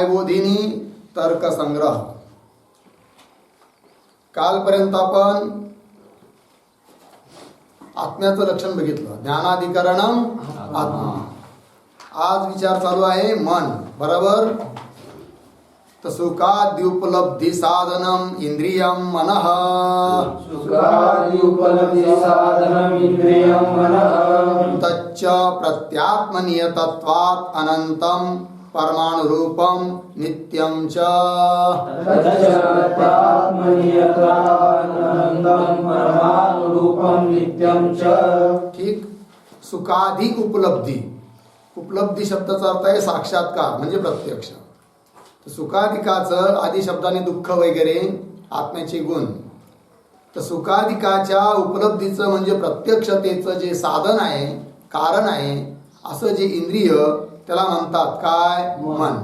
न्यायबोधिनी तर्कसंग्रह. कालपर्यंत आपण आत्म्याचं लक्षण बघितलं, ज्ञानाधिकरणम आत्मा. आज विचार चालू आहे मन. बरोबर. तर सुखाद्युपलब्धी साधनम इंद्रियम मनः. सुखाद्युपलब्धी साधनम इंद्रियम मनः. तच्च प्रत्यात्मनियतत्वात् अनंतम परमाणुरूपम नित्यम च. तच्च प्रत्यात्मनियतत्वात् अनंतम परमाणुरूपम नित्यम च. ठीक. सुखाधिक उपलब्धी. उपलब्धी शब्दाचा अर्थ आहे साक्षात्कार म्हणजे प्रत्यक्ष. सुखाधिकाचं आदी शब्दाने दुःख वगैरे आत्म्याचे गुण. तर सुखाधिकाच्या उपलब्धीचं म्हणजे प्रत्यक्षतेचं जे साधन आहे, कारण आहे, असं जे इंद्रिय त्याला म्हणतात काय? मन.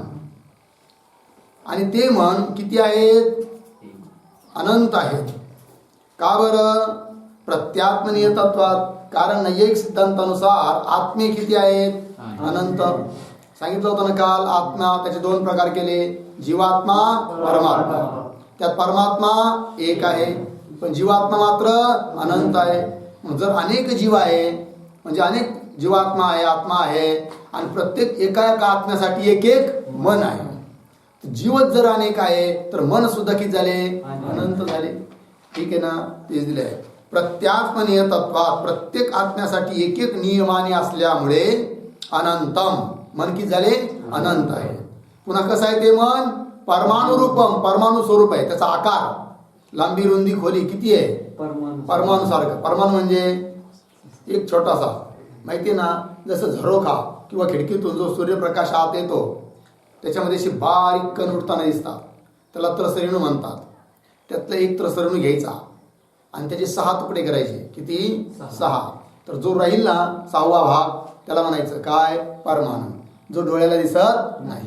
आणि ते मन किती आहेत? अनंत आहेत. का बरं? प्रत्यात्मनीय तत्वात. कारण नैयायिक सिद्धांतानुसार आत्मे किती आहेत? अनंत. सांगितलं होतं ना काल. आत्मा त्याचे दोन प्रकार केले, जीवात्मा, परमात्मा. त्यात परमात्मा एक आहे, पण जीवात्मा मात्र अनंत आहे. जर अनेक जीव आहे म्हणजे अनेक जीवात्मा आहे, आत्मा आहे, आणि प्रत्येक एका एका आत्म्यासाठी एक एक मन आहे. जीवच जर अनेक आहे तर मन सुद्धा किती झाले? अनंत झाले. ठीक आहे ना. तेच दिले आहे. प्रत्यात्मनीय तत्वात. प्रत्येक आत्म्यासाठी एक एक नियमाने असल्यामुळे अनंतम. मन किती झाले? अनंत आहे. पुन्हा कसं आहे ते मन? परमाणु रूपम. परमाणु स्वरूप आहे. त्याचा आकार, लांबी, रुंदी, खोली किती आहे? परमाणु सारखं. परमाणु म्हणजे एक छोटासा, माहिती ना, जसं झरोखा किंवा खिडकीतून जो सूर्यप्रकाश आत येतो त्याच्यामध्ये अशी बारीक कण उठताना दिसतात, त्याला त्रसरेणू म्हणतात. त्यातलं एक त्रसरेणू घ्यायचा आणि त्याचे 6 तुकडे करायचे. किती? 6. तर जो राहील ना 6वा भाग त्याला म्हणायचं काय? परमाणु. जो डोळ्याला दिसत नाही.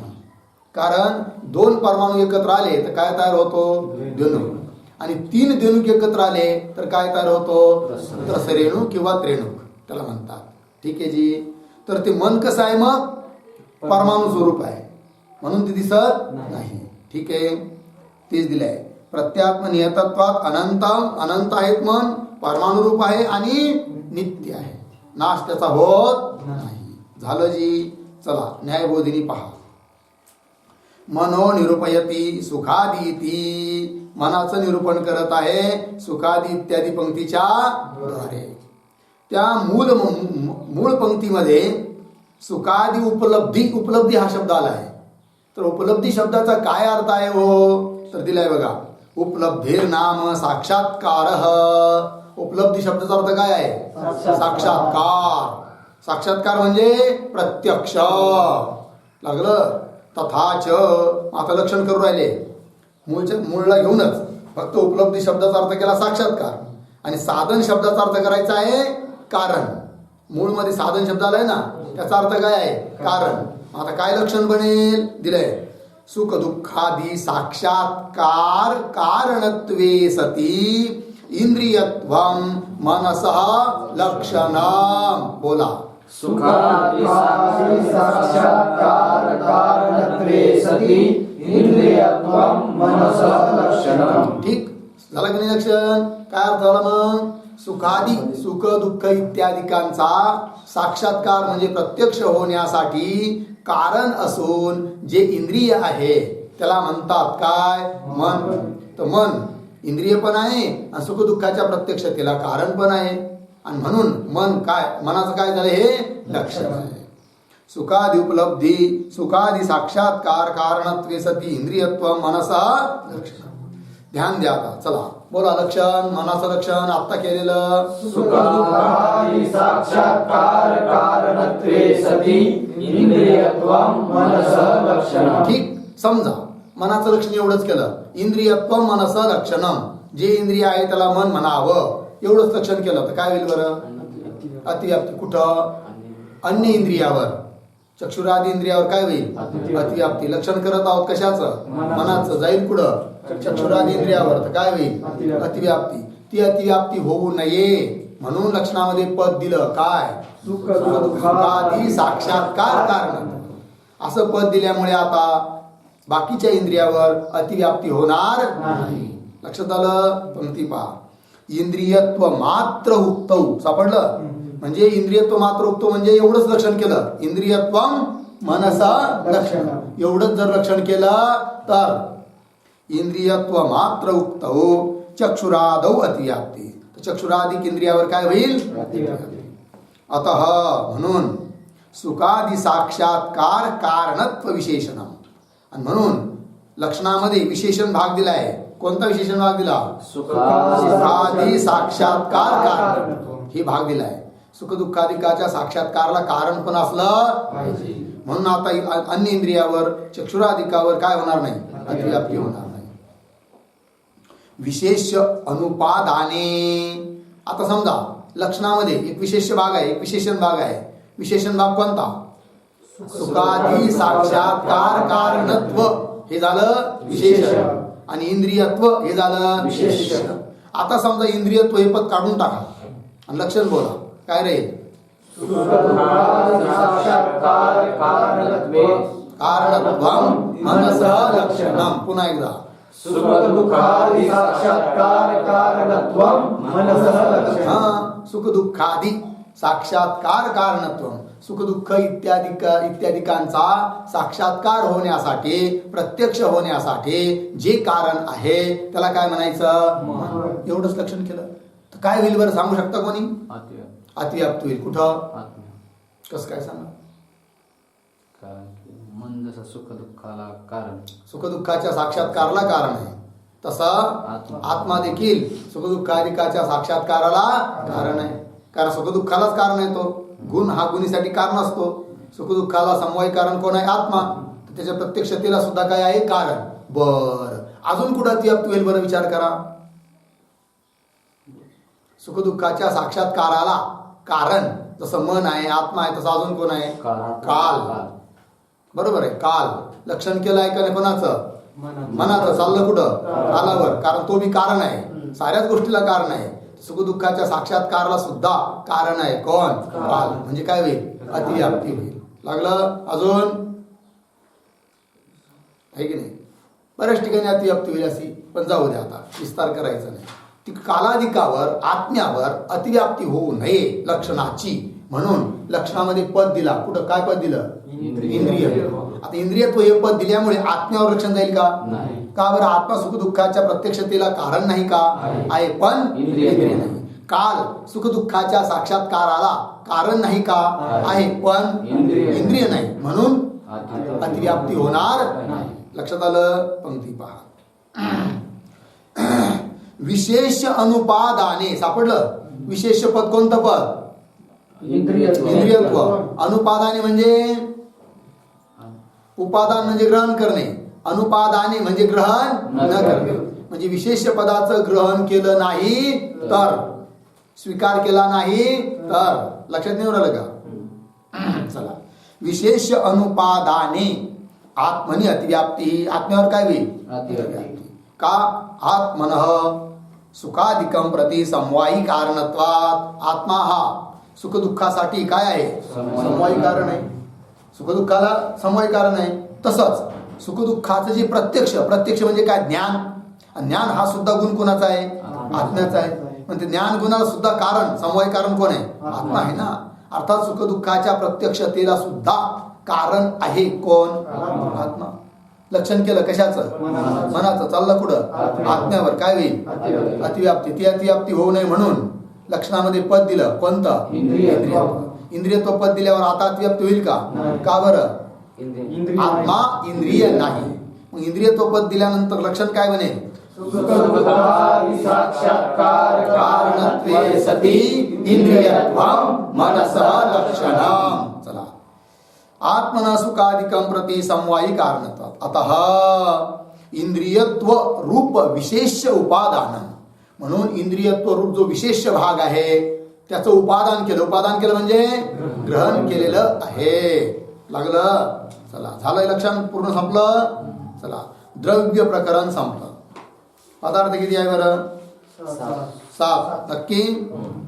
कारण 2 परमाणु एकत्र आले तर काय तयार होतो? द्विणुक. आणि 3 द्विणुक एकत्र आले तर काय तयार होतो? त्रसरेणू किंवा त्रेणुक त्याला म्हणतात. ठीक आहे जी. तर ते मन कसं आहे मग? परमाणु स्वरूप आहे, म्हणून ते दिसत नाही. ठीक आहे. तेच दिलंय. प्रत्यात्मनियतत्वात अनंतम. अनंत आहेत मन, परमाणु रूप आहे आणि नित्य आहे. नाश त्याचा होत नाही. झालं जी. चला न्यायबोधिनी पहा. मनो निरूपयती सुखादीती. मनाचं निरूपण करत आहे सुखादी इत्यादी पंक्तीच्या द्वारे. त्या मूळ पंक्तीमध्ये सुखादी उपलब्धी. उपलब्धी हा शब्द आला आहे. तर उपलब्धी शब्दाचा काय अर्थ आहे हो? तर दिलाय बघा. उपलब्धीर नाम साक्षात्कार. उपलब्धी शब्दाचा अर्थ काय आहे? साक्षात्कार. साक्षात्कार म्हणजे प्रत्यक्ष. लागलं. तथाच. आता लक्षण करू राहिले. मूळला घेऊनच फक्त उपलब्धी शब्दाचा अर्थ केला साक्षात्कार, आणि साधन शब्दाचा अर्थ करायचा आहे कारण. मूळमध्ये साधन शब्द आलाय ना, त्याचा अर्थ काय आहे? कारण. आता काय लक्षण बनेल? दिलंय. सुख दुःखादी साक्षात्कार कारणत्वे सती इंद्रियत्वम मनसः लक्षणम. बोला. सुखादी साक्षात्कार कारणत्वे सती इंद्रियत्वम मनसः लक्षणम. ठीक झालं की नाही लक्षण? काय अर्थ झाला मग? सुखादी, सुख दुःख इत्यादिकांचा साक्षात्कार म्हणजे प्रत्यक्ष होण्यासाठी कारण असून जे इंद्रिय आहे त्याला म्हणतात काय? मन. तर मन इंद्रिय पण आहे आणि सुख दुःखाच्या प्रत्यक्षतेला कारण पण आहे, आणि म्हणून मन काय? मनाचं काय झालं? हे लक्षण आहे. सुखादी उपलब्धी, सुखादी साक्षात्कार कारणत्वे सती इंद्रियत्व मनसः लक्षण. ध्यान द्या. आता चला बोला लक्षण. मनाचं लक्षण आत्ता केलेलं. सुखादी साक्षात्कार कारणत्वे सती इंद्रियत्वम मनसः लक्षणम. ठीक. समजा मनाचं लक्षण एवढंच केलं. इंद्रियत्व मनसः लक्षणम. जे इंद्रिय आहे त्याला मन म्हणावं, एवढंच लक्षण केलं तर काय होईल बरं? अतिव्याप्ती. कुठं? अन्य इंद्रियावर. चक्षुरादी इंद्रियावर काय होईल? अतिव्याप्ती. लक्षण करत आहोत कशाचं? मनाचं. जाईल कुठं? चक्षुरादी इंद्रियावर. तर काय होईल? अतिव्याप्ती. ती अतिव्याप्ती होऊ नये म्हणून लक्षणामध्ये पद दिलं काय? सुख दुःखादी साक्षात्कार कारण. असं पद दिल्यामुळे आता बाकीच्या इंद्रियावर अतिव्याप्ती होणार नाही. लक्षात आलं? पंक्ती पहा. इंद्रियत्व मात्र उक्तौ. सापडलं? म्हणजे इंद्रियत्व मात्र उक्तो म्हणजे एवढंच लक्षण केलं. इंद्रियत्वम मनसा लक्षण. एवढंच जर लक्षण केलं तर इंद्रियत्व मात्र उक्तौ चक्षुरादौ अतिव्याप्ती. चक्षुराधिक इंद्रियावर काय होईल? अतः म्हणून सुखादि साक्षात्कार कारणत्व विशेषण. आणि म्हणून लक्षणामध्ये विशेषण भाग दिलाय. कोणता विशेषण भाग दिला? सुखादि साक्षात्कार कारण हे भाग दिलाय. सुख दुःखादिकाच्या साक्षात्काराला कारण पण असलं पाहिजे. म्हणून आता अन्य इंद्रियावर चक्षुराधिकावर काय होणार नाही? अतिव्याप्ती होणार नाही. विशेष अनुपादाने. आता समजा लक्षणामध्ये एक विशेष भाग आहे, एक विशेषण भाग आहे. विशेषण भाग कोणता? सुखादि साक्षात्कार कारणत्व हे झालं विशेषण आणि इंद्रियत्व हे झालं विशेषण. आता समजा इंद्रियत्व हे पद काढून टाका आणि लक्षण बोला. काय रे? कारणत्वम मनसः लक्षणम. पुन्हा एकदा सुख दुःखादि साक्षात्कार कारणत्वम मनसः लक्षणम. सुख दुःखादि साक्षात्कार कारणत्व. सुख दुःख इत्यादिकांचा साक्षात्कार होण्यासाठी, प्रत्यक्ष होण्यासाठी जे कारण आहे त्याला काय म्हणायचं? एवढंच लक्षण केलं तर काय होईल बरं? सांगू शकता कोणी? अतिव्याप्त होईल. कुठं? कसं काय सांगा? कारण मन जसं सुख दुःखाला कारण, सुख दुःखाच्या साक्षात्काराला कारण आहे तसं आत्मा देखील सुख दुःखादिकाच्या साक्षात्काराला कारण आहे. कारण सुख दुःखालाच कारण आहे तो. गुण हा गुणीसाठी कारण असतो. सुख दुःखाला समवाय कारण कोण आहे? आत्मा. तर त्याच्या प्रत्यक्षतेला सुद्धा काय आहे? कारण. बर अजून कुठं अतिव्याप्त होईल बरं? विचार करा. सुख दुःखाच्या साक्षात्काराला कारण जसं मन आहे, आत्मा आहे, तसं अजून कोण आहे? काल. बरोबर आहे. काल लक्षण केलं आहे का नाही? कोणाचं? मनाचं. चाललं कुठं? कालावर. कारण तो बी कारण आहे. साऱ्याच गोष्टीला कारण आहे. सुख दुःखाच्या साक्षात्काराला सुद्धा कारण आहे. कोण? काल. म्हणजे काय होईल? अतिव्याप्ती होईल. लागलं? अजून आहे की नाही? बऱ्याच ठिकाणी अतिव्याप्ती होईल अशी, पण जाऊ द्या, आता विस्तार करायचा नाही. ती कालाधिकावर, आत्म्यावर अतिव्याप्ती होऊ नये लक्षणाची, म्हणून लक्षणामध्ये पद दिला. कुठं काय पद दिलं? इंद्रिय. आता इंद्रियत्व हे पद दिल्यामुळे आत्म्यावर लक्षण जाईल का? का बरं? आत्मा सुख दुःखाच्या प्रत्यक्षतेला कारण नाही का? आहे, पण इंद्रिय नाही. काल सुख दुःखाच्या साक्षात्काराला कारण नाही का? आहे, पण इंद्रिय नाही. म्हणून अतिव्याप्ती होणार नाही. लक्षात आलं? पंक्ती पहा. विशेष अनुपादाने. सापडलं? विशेष पद कोणतं पद? इंद्रियत्व. अनुपादाने म्हणजे उपादान म्हणजे ग्रहण करणे. अनुपादाने म्हणजे ग्रहण न करणे. म्हणजे विशेष पदाचं ग्रहण केलं नाही तर, स्वीकार केला नाही तर. लक्षात नाही राहिलं का? चला. विशेष अनुपादाने आत्मनि अतिव्याप्ती. आत्म्यावर काय होईल? अतिव्याप्ती. का? आत्मनः सुखादिकं प्रति समवायी कारणत्वात्. आत्मा हा सुख दुःखासाठी काय आहे? समवायी कारण आहे. सुख दुःखाला समवायी कारण आहे. तसंच सुख दुःखाचं जे प्रत्यक्ष म्हणजे काय? ज्ञान. ज्ञान हा सुद्धा गुण कोणाचा आहे? आत्म्याचा आहे. म्हणजे ज्ञान गुणाला सुद्धा कारण, समवायी कारण कोण आहे? आत्मा आहे ना. अर्थात सुख दुःखाच्या प्रत्यक्षतेला सुद्धा कारण आहे कोण? आत्मा. लक्षण केलं कशाचं? मनाचं. चाललं कुठं? आत्म्यावर. काय होईल? अतिव्याप्ती. ती अतिव्याप्ती होऊ नये म्हणून लक्षणामध्ये पद दिलं. कोणतं? इंद्रियत्व पद दिल्यावर आता अतिव्याप्ती होईल का? का बरं? आत्मा इंद्रिय नाही. मग इंद्रियत्व पद दिल्यानंतर लक्षण काय बनेल? साक्षात्कार कारणत्वे सती इंद्रियत्वं मनसः लक्षणम. चला. आत्मना सुखादिकं प्रति समवायी कारणत्वात् अतः इंद्रियत्व रूप विशेष उपादान. म्हणून इंद्रियत्व रूप जो विशेष भाग आहे त्याचं उपादान केलं. उपादान केलं म्हणजे ग्रहण केलेलं आहे. लागलं? चला. झालंय लक्षण पूर्ण संपलं. चला. द्रव्य प्रकरण संपलं. पदार्थ किती आहे बरं? 7. नक्की?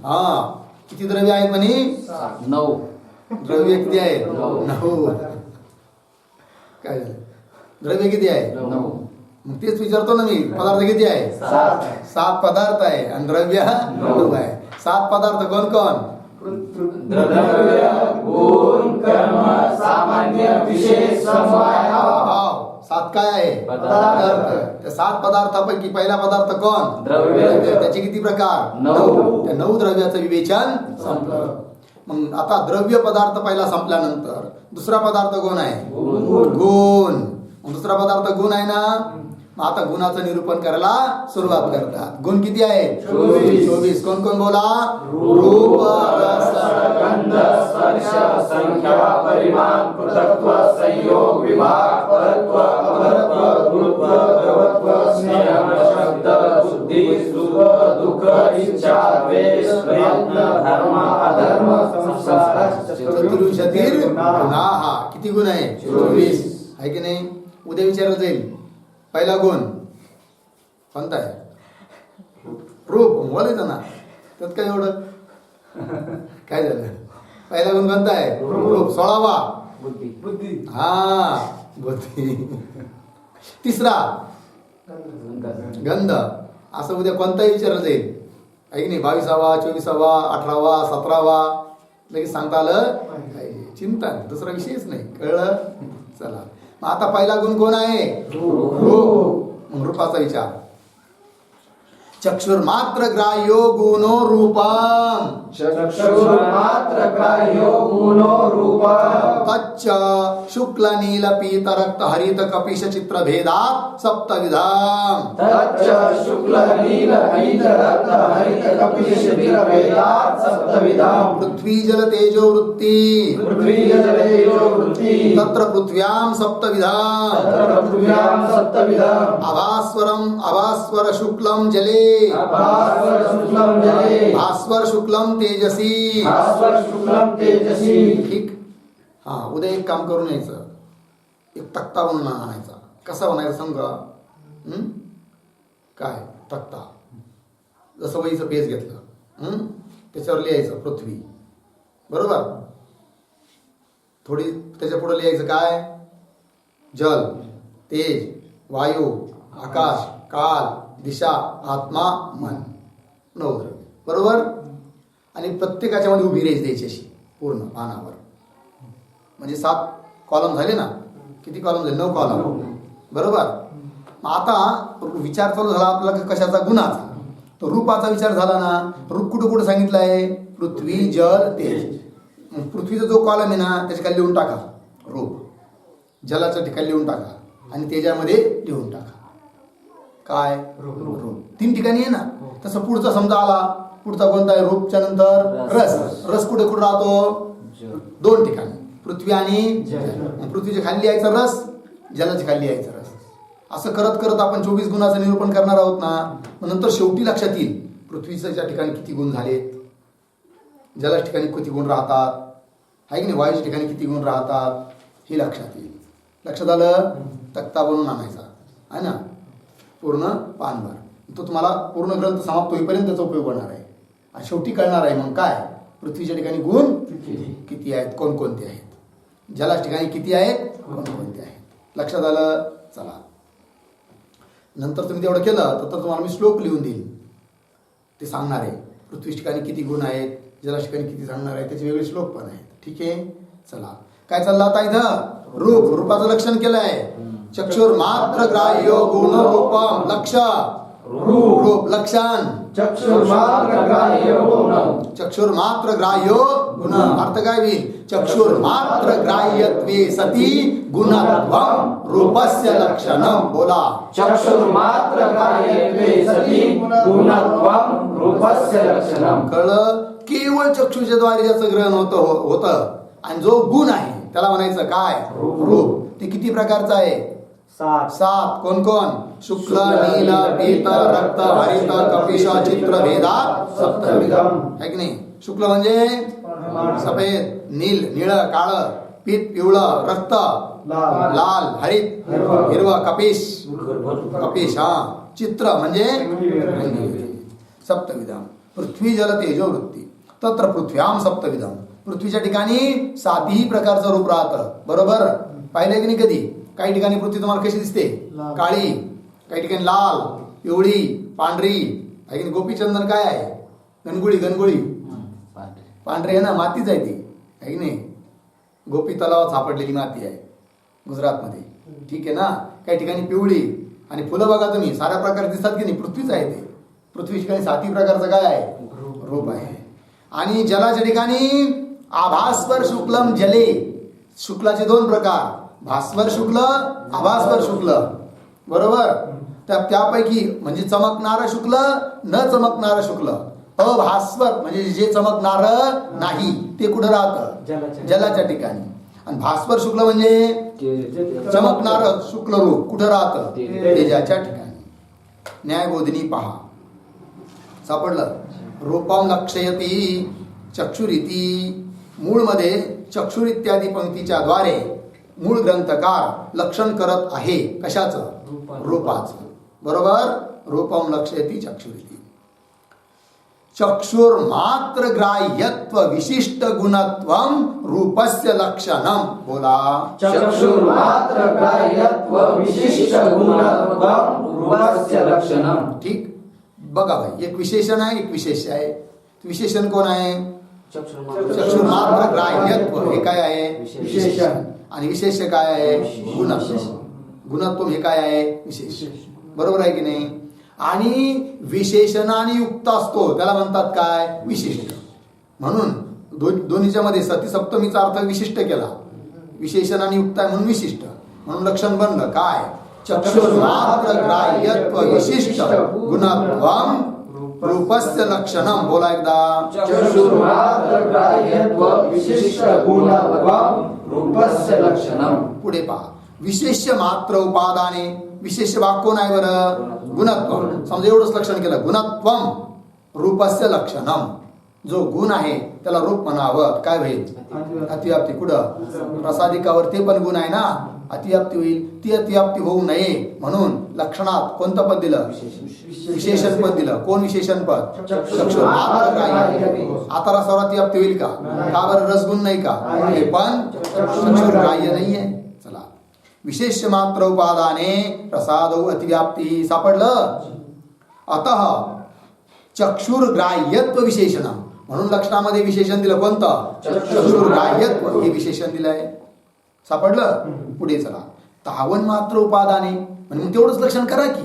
हा. किती द्रव्य आहेत म्हणे? 9. द्रव्य किती आहेत? 9. काय झालं? द्रव्य किती आहे? 9. मग तेच विचारतो ना मी, पदार्थ किती आहे? 7. 7 पदार्थ आहे आणि द्रव्य 9 आहे. 7 पदार्थ कोण कोण? द्रव्य, गुण, कर्म, सामान्य, विशेष, समवाय, भाव. 7 काय आहे? पदार्थ. त्या 7 पदार्थापैकी पहिला पदार्थ कोण? द्रव्य. त्याचे किती प्रकार? 9. त्या 9 द्रव्याचं विवेचन संपलं. मग आता द्रव्य पदार्थ पहिला संपल्यानंतर दुसरा पदार्थ कोण आहे? गुण. मग दुसरा पदार्थ गुण आहे ना. मग आता गुणाचं निरूपण करायला सुरुवात करतात. गुण किती आहेत? 24. कोण कोण बोला? रूप, रस, गंध, स्पर्श, संख्या, परिमाण, पृथक्त्व, संयोग, विभाग, परत्व, अपरत्व, गुरुत्व, द्रवत्व, स्नेह, शब्द, बुद्धी, सुख, दुःख, इच्छा, द्वेष, प्रयत्न, धर्म, अधर्म, संस्कार, चतुर्विंशतिर् गुणाः. किती गुण आहे? 24 आहे की नाही? उद्या विचारलं जाईल. पहिला गुण कोणता आहे? रूप. बोलायचं ना, त्यात काय एवढं काय झालं? पहिला गुण कोणता आहे? रूप. 16वा बुद्धी, हा बुद्धी. तिसरा गंध. असं उद्या कोणताही विचारलं जाईल आहे की नाही? 22वा, 24वा, 18वा, 17वा लगेच सांगता आलं पाहिजे. चिंता नाही, दुसरा विषयच नाही. कळलं? चला, मग आता पहिला गुण कोण आहे? रूप. मग रूपाचा विचार. चक्षुर्मात्र ग्राह्यो गुणो रूपम. चक्षुर्मात्र ग्राह्यो गुणो रूपम् तच्च शुक्ल नील पीत रक्त हरित कपिश चित्र भेदात सप्तविधम. तच्च शुक्ल नील पीत रक्त हरित कपिश चित्र भेदात् सप्तविधम्. पृथ्वी जल तेजो वृत्ति पृथ्वी जल तेजो वृत्ति तत्र पृथ्व्यां सप्तविधम. तत्र पृथ्व्यां सप्तविधम्. अभास्वर शुक्लम जले भास्वर शुक्लम जले भास्वर शुक्लम तेजसी. भास्वर शुक्लम तेजसी. ठीक. हा, उद्या एक काम करून यायचं. एक तक्ता बनवून आणायचा. कसा बनायचा सांग का? काय तक्ता? जसं वहीचं पेज घेतलं, त्याच्यावर लिहायचं पृथ्वी, बरोबर. थोडी त्याच्या पुढे लिहायचं काय? जल, तेज, वायू, आकाश, काल, दिशा, आत्मा, मन. 9 द्रव्य, बरोबर. आणि प्रत्येकाच्या मध्ये उभी रेष द्यायची अशी पूर्ण पानावर. म्हणजे 7 कॉलम झाले ना. किती कॉलम झाले? 9 कॉलम, बरोबर. मग आता विचार चालू झाला आपला कशाचा? गुणाचा. तो रूपाचा विचार झाला ना. रूप कुठं कुठं सांगितलं आहे? पृथ्वी, जल, तेज. मग पृथ्वीचा जो कॉलम आहे ना त्याच्या खाली लिहून टाका रूप. जलाच्या ठिकाणी लिहून टाका आणि तेजामध्ये लिहून टाका काय? रूप. 3 ठिकाणी आहे ना. तसं पुढचा समजा आला. पुढचा कोणता आहे? रूपच्या नंतर रस. रस कुठे कुठे राहतो? 2 ठिकाणी, पृथ्वी आणि जल. पृथ्वीच्या खाली यायचा रस, जलाच्या खाली यायचा रस. असं करत करत आपण 24 गुणाचं निरूपण करणार आहोत ना. मग नंतर शेवटी लक्षात येईल पृथ्वीच्या ठिकाणी किती गुण झालेत, जलाच्या ठिकाणी किती गुण राहतात, आहे की नाही, वायूच्या ठिकाणी किती गुण राहतात, हे लक्षात येईल. लक्षात आलं? तक्ता बनवून आणायचा आहे ना, पूर्ण पानभर. तो तुम्हाला पूर्ण ग्रंथ समाप्त होईपर्यंत त्याचा उपयोग होणार आहे. आणि शेवटी कळणार आहे मग काय? पृथ्वीच्या ठिकाणी गुण किती आहेत, कोणकोणते आहेत, जलाच्या ठिकाणी किती आहेत, कोणकोणते आहेत. लक्षात आलं? चला, नंतर तुम्ही तेवढं केलं तर तुम्हाला मी श्लोक लिहून देईल. ते सांगणार आहे पृथ्वीच्या ठिकाणी किती गुण आहेत, जलाच्या ठिकाणी किती सांगणार आहे, त्याचे वेगळे श्लोक पण आहेत. ठीक आहे. चला, काय चाललं आता इथं? रूप. रूपाचं लक्षण केलंय. चक्षुर्मात्र ग्राह्यो गुण रूपम. लक्ष, रूप, लक्षण. चक्षुर्मात्र ग्राह्यो गुणम्. चक्षुर्मात्र ग्राह्यो गुण. अर्थ काय होईल? चक्षुर्मात्र ग्राह्यत्वे सती गुणत्वं रूपस्य लक्षणं. बोला. चक्षुर्मात्र ग्राह्यत्वे सती गुणत्वं रूपस्य लक्षणं. कळलं? केवळ चक्षुच्या द्वारे ज्याचं ग्रहण होतं आणि जो गुण आहे त्याला म्हणायचं काय? रूप. ते किती प्रकारचं आहे? 7. कोण कोण? शुक्ल, नील, पीत, रक्त, हरित, कपिश, चित्र भेदात सप्तविधम. है की नाही? शुक्ल म्हणजे सफेद, नील निळं काळं, पीत पिवळं, रक्त लाल, हरित हिरवं, कपिश हा, चित्र म्हणजे सप्तविधम. पृथ्वी जल तेजो वृत्ती तत्र पृथ्व्याम सप्तविधम. पृथ्वीच्या ठिकाणी 7ही प्रकारचं रूप राहतं. बरोबर? पाहिलंय की नाही कधी? काही ठिकाणी पृथ्वी तुम्हाला कशी दिसते? लाल. काळी, काही ठिकाणी लाल, पिवळी, पांढरी. आहे की नाही? गोपीचंदन काय आहे? गणगोळी. पांढरी आहे ना, मातीच आहे ती. आहे की नाही? गोपी तलावात सापडलेली माती आहे गुजरातमध्ये. ठीक आहे ना. काही ठिकाणी पिवळी. आणि फुलं बघा तुम्ही, साऱ्या प्रकार दिसतात की नाही? पृथ्वीच आहे ते. पृथ्वी ठिकाणी 7 प्रकारचं काय आहे? रूप आहे. आणि जलाच्या ठिकाणी आभास्वर शुक्लम जले. शुक्लाचे 2 प्रकार, भास्वर शुक्ल, आभास्वर शुक्ल. बरोबर. त्यापैकी म्हणजे चमकणारं शुक्ल, न चमकणारं शुक्ल. अभास्वर म्हणजे जे चमकणार नाही ते कुठं राहतं? जलाच्या ठिकाणी. आणि भास्वर शुक्ल म्हणजे चमकणार शुक्ल रूप कुठं राहतं? तेजाच्या ठिकाणी. न्यायबोधिनी पहा, सापडलं. रूपम लक्षयती चक्षुरिती. मूळमध्ये चक्षुर इत्यादी पंक्तीच्या द्वारे मूळ ग्रंथकार लक्षण करत आहे. कशाचं? रूपाचं. बरोबर. रूपम लक्षयती चक्षुरिती. चक्षुर मात्र ग्राह्यत्व विशिष्ट गुणत्वम रूपस्य लक्षणम. बोला. चक्षुर्मात्र ग्राह्यत्व विशिष्ट गुणत्वम रूपस्य लक्षणम. ठीक. बघा भाई, एक विशेषण आहे, एक विशेष आहे. विशेषण कोण आहे? चक्षुर मात्र ग्राह्यत्व हे काय आहे? विशेषण. आणि विशेष काय आहे? गुणत्व. गुणत्व हे काय आहे? विशेष. बरोबर आहे की नाही? आणि विशेषणाने युक्त असतो त्याला म्हणतात काय? विशिष्ट. म्हणून दोन्हीच्या मध्ये सती सप्तमीचा अर्थ विशिष्ट केला. विशेषणाने युक्त आहे म्हणून विशिष्ट. म्हणून लक्षण बनलं काय? चक्षुर्मात्र ग्राह्यत्व विशिष्ट गुणत्वम रूपस्य लक्षणम. बोला एकदा. चक्षुर्मात्र ग्राह्यत्व विशिष्ट गुणत्वम रूपस्य लक्षणम. पुढे पहा. विशेष्य मात्र उपादाने. विशेष भाग कोण आहे बरं? गुणत्व. समजा एवढंच लक्षण केलं. गुणत्वम रूपस्य लक्षणम. जो गुण आहे त्याला रूप म्हणावं. काय होईल? अतिव्याप्ती. कुठं? प्रसादिकावर ते पण गुण आहे ना, अतिव्याप्ती होईल. ती अतिव्याप्ती होऊ नये म्हणून लक्षणात कोणतं पद दिलं? विशेषण पद दिलं. कोण विशेषण पद? चक्षुर मात्र ग्राह्य. आता रसावर अतिव्याप्ती होईल का? का बरं? रसगुण नाही का? हे पण चक्षुर ग्राह्य नाहीये. चला. विशेष मात्र उपादाने प्रसादौ अतिव्याप्ती. सापडलं. अतः चक्षुर ग्राह्यत्व विशेषण म्हणून लक्षणामध्ये विशेषण दिलं. कोणतं? चक्षुर ग्राह्यत्व हे विशेषण दिलंय. सापडलं. पुढे चला. तावन मात्र उपादाने म्हणजे तेवढंच लक्षण करा की.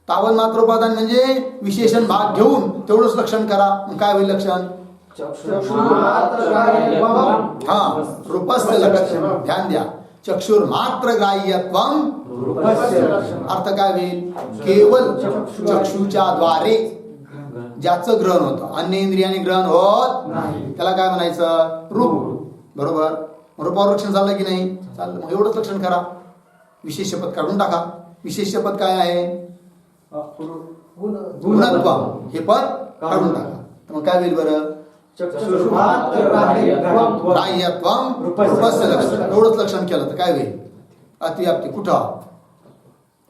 तावन मात्र उपादान म्हणजे विशेषण भाग घेऊन तेवढंच लक्षण करा. मग काय होईल लक्षण? चक्षुर्मात्र ग्राह्यत्वम. हा, रूपस्य लक्षण. ध्यान द्या. चक्षुर मात्र ग्राह्यत्वम रूपस्य लक्षणम. अर्थ काय होईल? केवळ चक्षुच्या द्वारे ज्याचं ग्रहण होतं, अन्य इंद्रियाने ग्रहण होत नाही, त्याला काय म्हणायचं? रूप. बरोबर. रूपावर लक्षण झालं की नाही? चाललं. मग एवढंच लक्षण करा. विशेष पद काढून टाका. विशेष पद काय आहे? गुणत्व. हे पद काढून टाका. तर मग काय होईल बरं? चक्षुर्मात्र ग्राह्यत्वम ग्राह्यत्वम रूपस्य लक्षण. एवढंच लक्षण केलं तर काय होईल? अतिव्याप्ती. कुठं?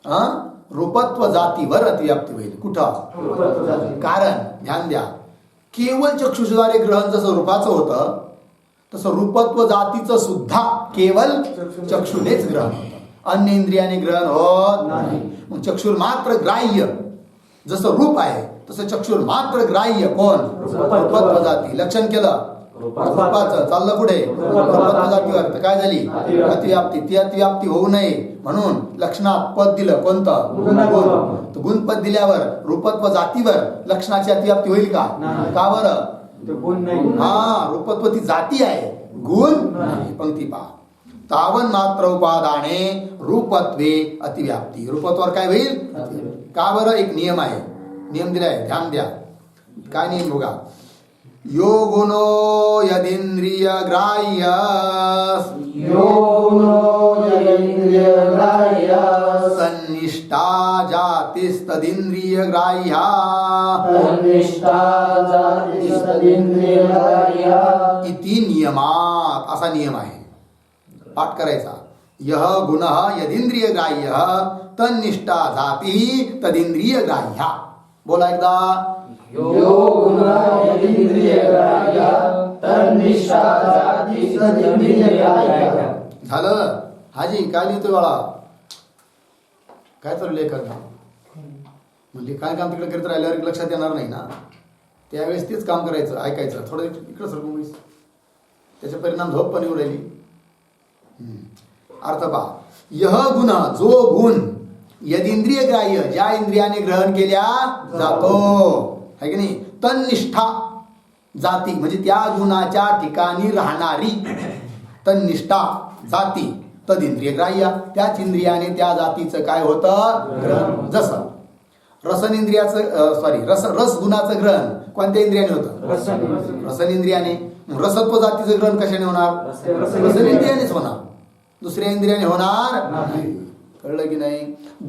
हा, रूपत्व जातीवर अतिव्याप्ती होईल. कुठं? कारण ध्यान द्या. केवळ चक्षुषद्वारे ग्रहण जसं रूपाचं होतं तसं रूपत्व जातीचं सुद्धा केवळ चक्षुनेच ग्रहण होतं. अन्य इंद्रियाने ग्रहण होत नाही. मग चक्षुर मात्र ग्राह्य जसं रूप आहे तसं चक्षुर मात्र ग्राह्य कोण? रूपत्व जाती. लक्षण केलं रूपाचं. चाललं पुढे. रूपत्व जातीवर तर काय झाली? अतिव्याप्ती. ती अतिव्याप्ती होऊ नये म्हणून लक्षणात पद दिलं. कोणतं? गुण. गुण पद दिल्यावर रूपत्व जातीवर लक्षणाची अतिव्याप्ती होईल का? का बरं? हा, रूपत्व ती जाती आहे, गुण नाही. पंक्ती पहा. तावन मात्र उपादाने रूपत्वे अतिव्याप्ती. रूपत्वावर काय होईल? का बरं? एक नियम आहे. नियम दिलाय. ध्यान द्या. काय नियम बघा. यो गुणो यदिंद्रिय ग्राह्य. यो गुणो यदिंद्रिय ग्राह्य. तन्निष्ठा जातिस्तदिंद्रिय ग्राह्या. तन्निष्ठा जातिस्तदिंद्रिय ग्राह्या. इति नियमात. असा नियम आहे. पाठ करायचा. यह गुणः यदिंद्रिय ग्राह्य तन्निष्ठा जाती तदिंद्रिय ग्राह्या. बोला एकदा. यो गुणः यदिंद्रिय ग्राह्य तन्निष्ठा जातिस्तदिंद्रिय ग्राह्या. झालं. हाजी काय लिहितोय बाळा? काय चालू लेखन? लिखाण काम तिकडे करीत राहिल्यावर लक्षात येणार नाही ना. त्यावेळेस तेच काम करायचं, ऐकायचं. थोडं इकडं सरकून बस. त्याचे परिणाम झोप पण येऊ राहिली. अर्थ पहा. यह गुण, जो गुण यदिंद्रिय ग्राह्य, ज्या इंद्रियाने ग्रहण केल्या जातो, है की नाही, तन्निष्ठा जाती म्हणजे त्या गुणाच्या ठिकाणी राहणारी, तन्निष्ठा जाती, तद इंद्रिय ग्राह्य, त्याच इंद्रियाने त्या जातीचं काय होतं ग्रहण. जसं रसन इंद्रियाचं रस गुणाचं ग्रहण कोणत्या इंद्रियाने होतं? रसन इंद्रियाने. रसत्व जातीचं ग्रहण कशाने होणार? रसन इंद्रियानेच होणार, दुसऱ्या इंद्रियाने होणार नाही. कळलं की नाही?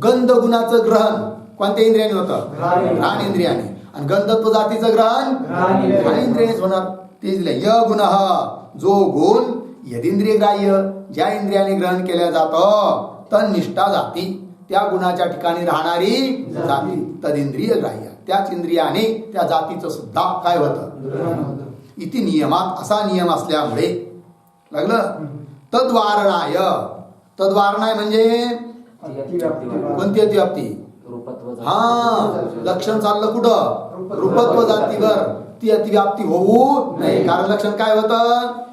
गंध गुणाचं ग्रहण कोणत्या इंद्रियाने होतं? घ्राण इंद्रियाने. आणि गंधत्व जातीचं ग्रहण घ्राण इंद्रियानेच होणार. तेच लिहिलं. य गुण, जो गुण यदिंद्रिय ग्राह्य, ज्या इंद्रियाने ग्रहण केल्या जातं, तन्निष्ठा जाती, त्या गुणाच्या ठिकाणी राहणारी जाती, तदिंद्रिय ग्राह्य, त्याच इंद्रियाने त्या जातीचं सुद्धा काय होतं? इति नियमात, असा नियम असल्यामुळे लागलं. तद्वारणाय, तद्वारणाय म्हणजे कोणती अतिव्याप्ती? हा, लक्षण चाललं कुठं? रूपत्व जातीवर. ती अतिव्याप्ती होऊ नये. कारण लक्षण काय होतं?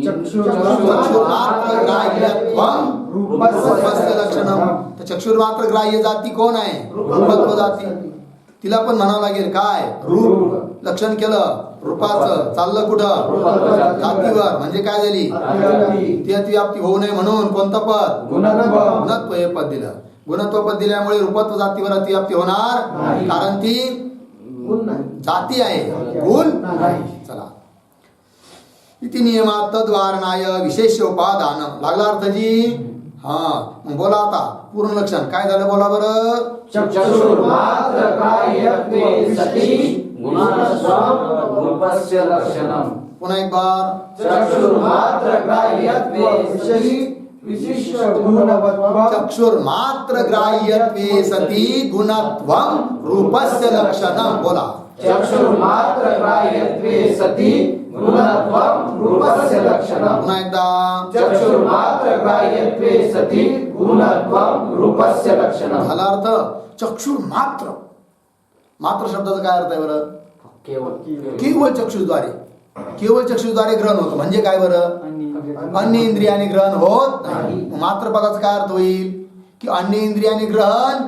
चक्षुर्मात्र ग्राह्यत्वं रूपस्य लक्षणम. तर चक्षुर्मात्र ग्राह्य जाती कोण आहे? रूपत्व जाती. तिला पण म्हणावं लागेल काय? रूप. लक्षण केलं रूपाचं, चाललं कुठं? जातीवर. म्हणजे काय झाली? ती अतिव्याप्ती होऊ नये म्हणून कोणतं पद? गुणत्व हे पद दिलं. गुणत्व पद दिल्यामुळे रूपत्व जातीवर अतिव्याप्ती होणार, कारण ती जाती आहे, गुण नाही. चला. इति नियमात तद्वारणाय विशेषोपादान. लागला अर्थ जी? हा, मग बोला आता पूर्ण लक्षण काय झालं बोला बरं. चक्षुर्मात्र ग्राह्यत्वे सति गुणत्वं रूपस्य लक्षणम. पुन्हा एक बार. चक्षुर्मात्र ग्राह्यत्वे सति विशिष्ट गुणवत्वं. चक्षुर्मात्र ग्राह्यत्वे सति गुणत्वं रूपस्य लक्षणम. बोला. चक्षुर्मात्र ग्राह्यत्वे सति गुणत्वं रूपस्य लक्षणम. पुन्हा एकदा. चक्षुर्मात्र ग्राह्यत्वे सति गुणत्वं रूपस्य लक्षणम. झाला अर्थ. चक्षुर मात्र. मात्र शब्दाचा काय अर्थ आहे बरं? केवळ चक्षुद्वारे. केवळ चक्षुद्वारे ग्रहण होतं म्हणजे काय बरं? अन्य इंद्रियाने ग्रहण होत नाही. मात्र पदाचा काय अर्थ होईल? की अन्य इंद्रियाने ग्रहण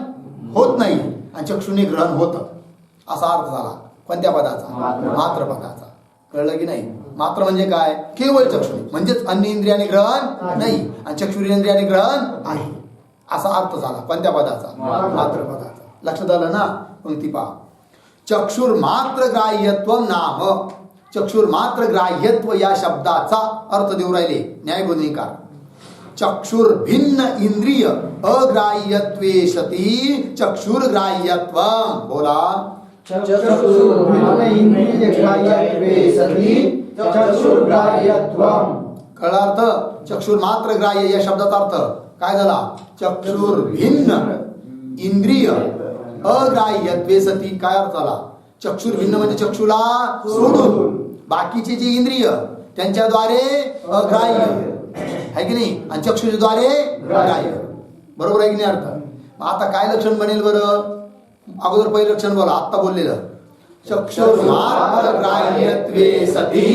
होत नाही आणि चक्षुने ग्रहण होतं, असा अर्थ झाला. कोणत्या पदाचा? मात्र पदाचा. कळलं की नाही? मात्र म्हणजे काय? केवळ चक्षु म्हणजेच अन्य इंद्रियाने ग्रहण नाही आणि चक्षुरेंद्रियाने ग्रहण आहे, असा अर्थ झाला. कोणत्या पदाचा? मात्र पदाचा. लक्षात आलं ना? पंक्ती पहा. चक्षुर्मात्र ग्राह्यत्व नाम. चक्षुर्मात्र ग्राह्यत्व या शब्दाचा अर्थ देऊ राहिले न्यायबोधनिकार. चक्षुर भिन्न इंद्रिय अग्राह्यत्वे सती चक्षुर्ग्राह्यत्व. बोला. कळला अर्थ? चक्षुर मात्र ग्राह्य या शब्दाचा अर्थ काय झाला? चक्षुर भिन्न इंद्रिय अग्राह्यत्वे सती. काय अर्थ झाला? चक्षुर भिन्न म्हणजे चक्षुला सोडून बाकीचे जे इंद्रिय त्यांच्याद्वारे अग्राह्य आहे की नाही, आणि चक्षुद्वारे ग्राह्य. बरोबर आहे की नाही अर्थ? आता काय लक्षण बनेल बरं? अगोदर पहिलं लक्षण बोला, आत्ता बोललेलं. चक्षुर्मात्र ग्राह्यत्वे सती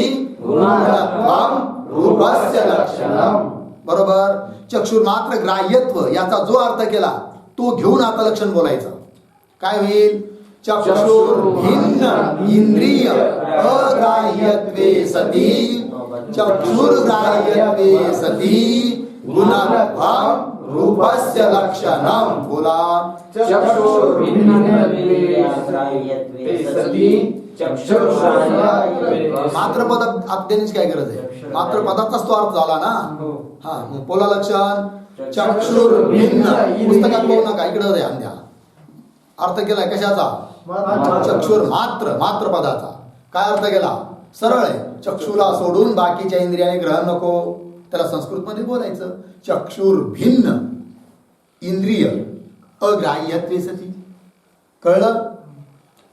गुणत्वं रूपस्य लक्षणम. बरोबर. चक्षुर्मात्र ग्राह्यत्व याचा जो अर्थ केला तो घेऊन आता लक्षण बोलायचं. काय होईल? चक्षुर भिन्न इंद्रिय अग्राह्यत्वे सती चक्षुर्ग्राह्यत्वे सती गुणत्वं रूपस्य लक्षणम. बोला. मात्र पद देण्याची काय गरज आहे? मात्र पदाचाच तो अर्थ झाला ना. हा, मग बोला लक्षण. चक्षुर भिन्न. पुस्तकात पाहू नका, इकडे ध्यान द्या. अर्थ केलाय कशाचा? चक्षुर मात्र. मात्र पदाचा काय अर्थ केला? सरळ आहे. चक्षुला सोडून बाकीच्या इंद्रियाने ग्रहण नको. त्याला संस्कृत मध्ये बोलायचं चक्षुर भिन्न इंद्रिय अग्राह्यत्वे सती. कळलं?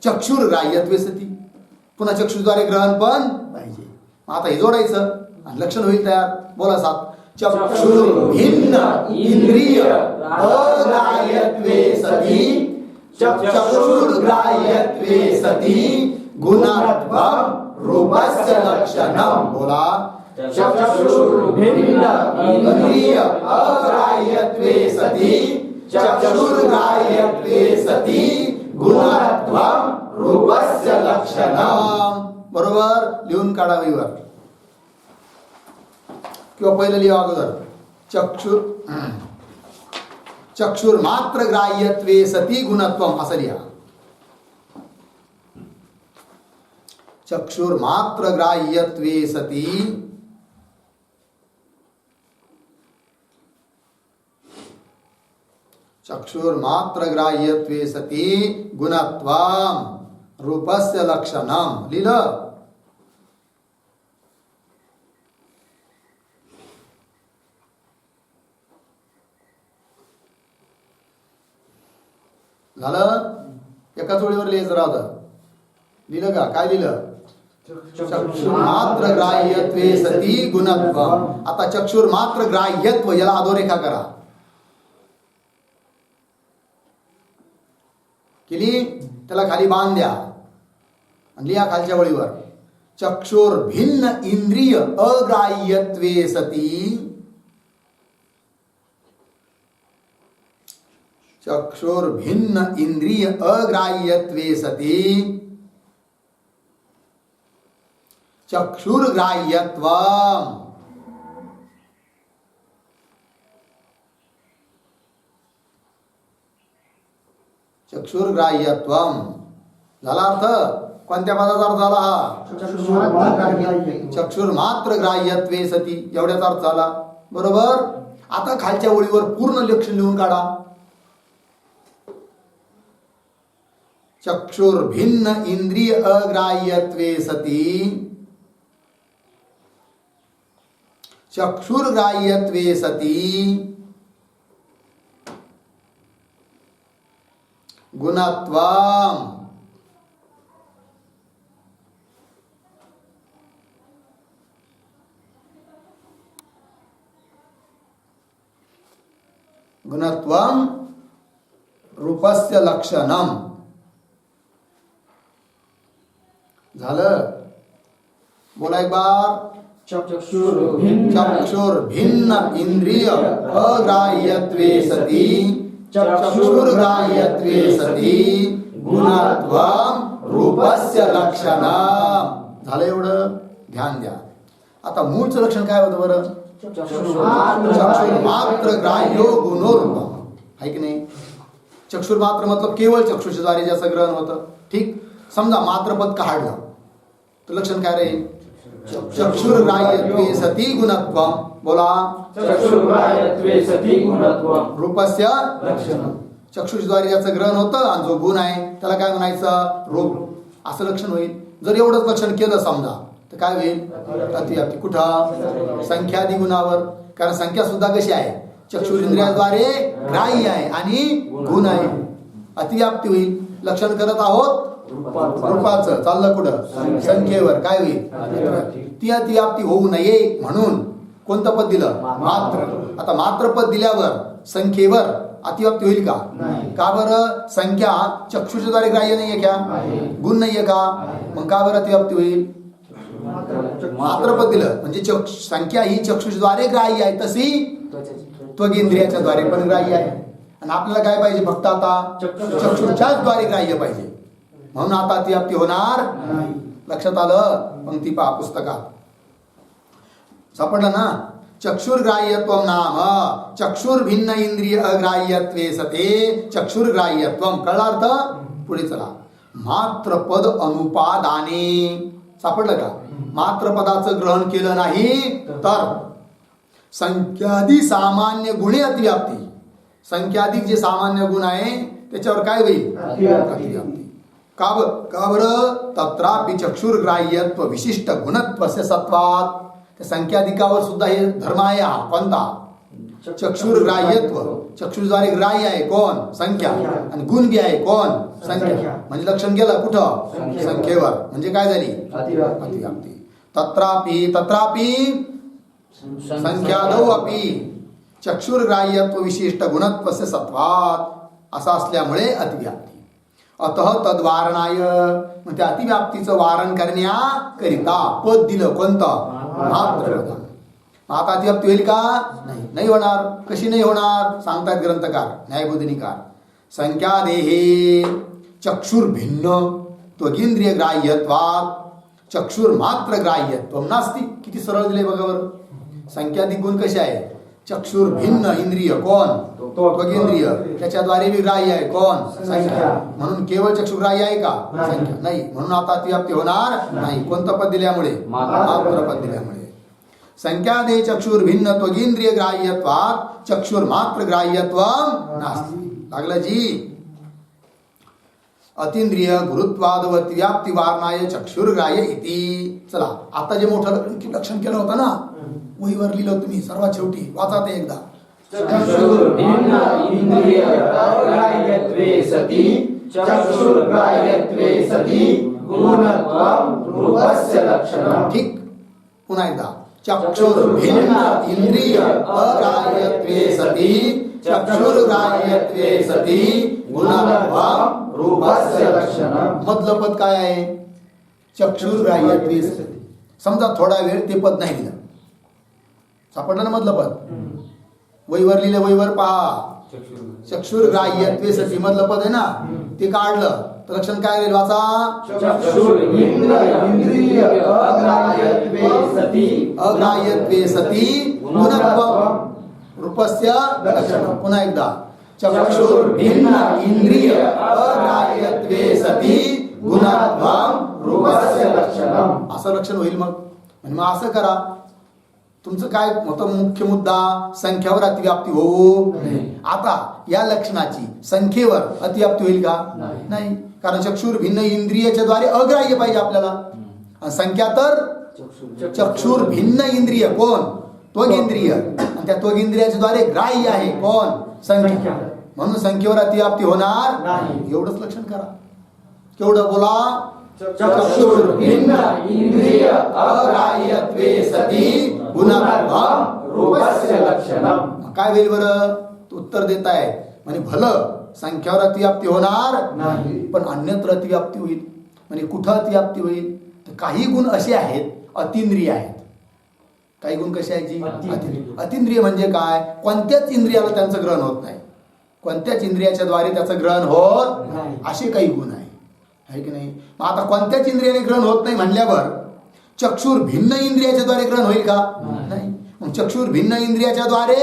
चक्षुर ग्राह्यत्वे सती. पुन्हा चक्षुद्वारे ग्रहण पण पाहिजे. आता हे जोडायचं आणि लक्षण होईल तयार. बोला सात. चक्षुर्भिन्न इंद्रिय अग्राह्यत्वे सति चक्षुर्ग्राह्यत्वे सति गुणत्वं रूपस्य लक्षणं. बोला. चक्षुर्भिन्न इंद्रिय अग्राह्यत्वे सति चक्षुर्ग्राह्यत्वे सति गुणत्वं रूपस्य लक्षणं. बरोबर लिहून काढा वहीवर किंवा पहिलं लिहा अगोदर. चक्षुर्मात्र ग्राह्यत्वे सती गुणत्वम असं लिहा. चक्षुर्मात्र ग्राह्यत्वे सती चक्षुर्मात्र ग्राह्यत्वे सती गुणत्वम रूपस्य लक्षणम. लिहिलं. झालं. एकाच ओळीवर लिहायचं राहतं. लिहिलं का? काय लिहिलं? चक्षुर्मात्र ग्राह्यत्वे सती गुणत्वम. आता चक्षुर्मात्र ग्राह्यत्व याला अधोरेखा करा. केली. त्याला खाली बांध द्या आणि लिहा खालच्या वळीवर. चक्षुर्भिन्न इंद्रिय अग्राह्यत्वे सती चक्षुर्भिन्न इंद्रिय अग्राह्यत्वे सती चक्षुर्ग्राह्यत्वम्. चक्षुर्ग्राह्यत्वम् झाला अर्थ. कोणत्या पदाचा अर्थ झाला हा? चक्षुर्मात्र ग्राह्यत्वे सती एवढ्याचा अर्थ झाला. बरोबर. आता खालच्या ओळीवर पूर्ण लक्ष लिहून काढा. चक्षुर्भिन्न इंद्रिय अग्राह्यत्वे सती चक्षुर्ग्राह्यत्वे सती गुणत्वम्. गुणत्वम् रूपस्य लक्षणम्. झालं. बोला एक बार. चक्षुर्भिन्न इंद्रिय अग्राह्यत्वे सती चक्षुर्ग्राह्यत्वे सती गुणत्वं रूपस्य लक्षणं. झालं एवढं. ध्यान द्या. आता मूळचं लक्षण काय होतं बरं? चक्षुर्मात्र ग्राह्यो गुणोरूपम. आहे की नाही? चक्षुर्मात्र मतलब केवळ चक्षुच्या द्वारे ज्याचं ग्रहण होतं. ठीक. समजा मात्रपद काढलं तर लक्षण काय राहील? चक्षुर्ग्राह्यत्वे सती गुणत्वम. बोला. चक्षुर्ग्राह्यत्वे सती गुणत्वम रूपस्य लक्षणं. चक्षुषद्वारे ज्याचं ग्रहण होतं आणि जो गुण आहे त्याला काय म्हणायचं? रूप. असं लक्षण होईल. जर एवढंच लक्षण केलं समजा तर काय होईल? अतिव्याप्ती. कुठं? संख्यादी गुणावर. कारण संख्या सुद्धा कशी आहे? चक्षुरेंद्रियाद्वारे ग्राह्य आहे आणि गुण आहे. अतिव्याप्ती होईल. लक्षण करत आहोत रूपाचं. चाललं कुठं? संख्येवर. काय होईल? ती अतिव्याप्ती होऊ नये म्हणून कोणतं पद दिलं? मात्र. आता मात्र पद दिल्यावर संख्येवर अतिव्याप्ती होईल का? का बरं? संख्या चक्षुषच्या द्वारे ग्राह्य नाहीये का? गुण नाहीये का? मग का बरं अतिव्याप्ती होईल? मात्र पद दिलं म्हणजे संख्या ही चक्षुषद्वारे ग्राह्य आहे, तशी त्वगेंद्रियाच्या द्वारे पण ग्राह्य आहे. आणि आपल्याला काय पाहिजे? फक्त आता चक्षुषच्याच द्वारे ग्राह्य पाहिजे. म्हणून आता अतिव्याप्ती होणार नाही. लक्षात आलं? पंक्ती पहा पुस्तकात. सापडलं ना? चक्षुर्ग्राह्यत्वं नाम चक्षुर्भिन्न इंद्रिय अग्राह्यत्वे सते चक्षुर्ग्राह्यत्वं. कळला अर्थ? पुढे चला. मात्र पद अनुपादाने. सापडलं का? मात्र पदाचं ग्रहण केलं नाही तर संख्यादी सामान्य गुणे अतिव्याप्ती. संख्याधिक जे सामान्य गुण आहे त्याच्यावर काय होईल? अतिव्याप्ती. का बरं? तत्रापि चक्षुर्ग्राह्यत्व विशिष्ट गुणत्वस्य सत्वात. त्या संख्याधिकावर सुद्धा हे धर्म आहे. हा कोणता? चक्षुर्ग्राह्यत्व. चक्षुद्वारे ग्राह्य आहे कोण? संख्या. आणि गुण बी आहे कोण? संख्या. म्हणजे लक्षण गेलं कुठं? संख्येवर. म्हणजे काय झाली? अतिव्याप्ती. तत्रापि संख्यादौ अपि चक्षुर्ग्राह्यत्व विशिष्ट गुणत्वस्य सत्वात असा असल्यामुळे अतिव्याप्ती. अतः तद्वारणाय, मग त्या अतिव्याप्तीचं वारण करण्याकरिता पद दिलं कोणतं? मात्र पद. आता अतिव्याप्ती होईल का? नाही होणार. कशी नाही होणार सांगतात ग्रंथकार न्यायबोधिनीकार. संख्यादेहे चक्षुर्भिन्न त्वगिंद्रिय ग्राह्यत्वात् चक्षुर्मात्र ग्राह्यत्व नास्ति. किती सरळ दिले बघा बरं. संख्याधिक गुण कसे आहे? चक्षुर भिन्न इंद्रिय कोण? त्वगिंद्रिय. त्याच्याद्वारे विग्राह्य आहे कोण? संख्या. म्हणून केवळ चक्षुग्राह्य आहे का? संख्या नाही. म्हणून आता अतिव्याप्ती होणार नाही. कोणतं पद दिल्यामुळे? मात्र पद दिल्यामुळे. संख्यादे चक्षुर भिन्न त्वगिंद्रिय ग्राह्यत्वात् चक्षुर्मात्र ग्राह्यत्वं नास्ति. लागलं जी. अतींद्रिय गुरुत्वादवत व्याप्ती वारणाय चक्षुर्ग्राह्य इति. चला आता जे मोठं लक्षण केलं होतं ना, वहीवर लिहिलं तुम्ही सर्वात शेवटी. वाचा ते एकदा. चक्षुर्भिन्न इंद्रिय अग्राह्यत्वे सति चक्षुर्ग्राह्यत्वे सति गुणत्वं रूपस्य लक्षणम्. ठीक. पुन्हा एकदा. चक्षुर्भिन्न इंद्रिय अग्राह्यत्वे सति चक्षुर्ग्राह्यत्वे सति गुणत्वं रूपस्य लक्षणम्. मधलं पद काय आहे? चक्षुर्ग्राह्यत्वे सति. समजा थोडा वेळ ते पद नाही दिलं, सापडलं ना मधलं पद? वहीवर लिहिलं, वहीवर पहा. चक्षुर्ग्राह्यत्वे सति मधलं पद आहे ना, ते काढलं तर लक्षण काय राहील? वाचा. चक्षुर्भिन्न इंद्रिय अग्राह्यत्वे सति अग्राह्यत्वे सति गुणत्वं रूपस्य लक्षणं. पुन्हा एकदा. चक्षुर्भिन्न इंद्रिय अग्राह्यत्वे सति गुणत्वं रूपस्य लक्षणम्. असं लक्षण होईल. मग असं करा. तुमचं काय होतं? मुख्य मुद्दा संख्यावर अतिव्याप्ती होऊ नये. आता या लक्षणाची संख्येवर अतिव्याप्ती होईल का? नाही. कारण चक्षुर भिन्न इंद्रियाच्या द्वारे अग्राह्य पाहिजे आपल्याला. आणि संख्या तर चक्षुर भिन्न इंद्रिय कोण? त्वगिंद्रिय. आणि त्या त्वगिंद्रियाच्या द्वारे ग्राह्य आहे कोण? संख्या. म्हणून संख्येवर अतिव्याप्ती होणार नाही. एवढंच लक्षण करा. केवढं बोला? चक्षुर्भिन्न इंद्रिय अग्राह्यत्वे सति गुणत्वं रूपस्य लक्षणम्. काय होईल बरं? उत्तर देत आहे म्हणजे भलं संख्यावर अतिव्याप्ती होणार नाही, पण अन्यत्र अतिव्याप्ती होईल. म्हणजे कुठं अतिव्याप्ती होईल? तर काही गुण असे आहेत अतिंद्रिय आहेत. काही गुण कसे आहेत जी? अतिंद्रिय म्हणजे काय? कोणत्याच इंद्रियाला त्यांचं ग्रहण होत नाही. कोणत्याच इंद्रियाच्या द्वारे त्याचं ग्रहण होत नाही. असे काही गुण आहे की नाही? मग आता कोणत्याच इंद्रियाने ग्रहण होत नाही म्हणल्यावर चक्षुर भिन्न इंद्रियाच्या द्वारे ग्रहण होईल का? नाही. मग चक्षुर भिन्न इंद्रियाच्या द्वारे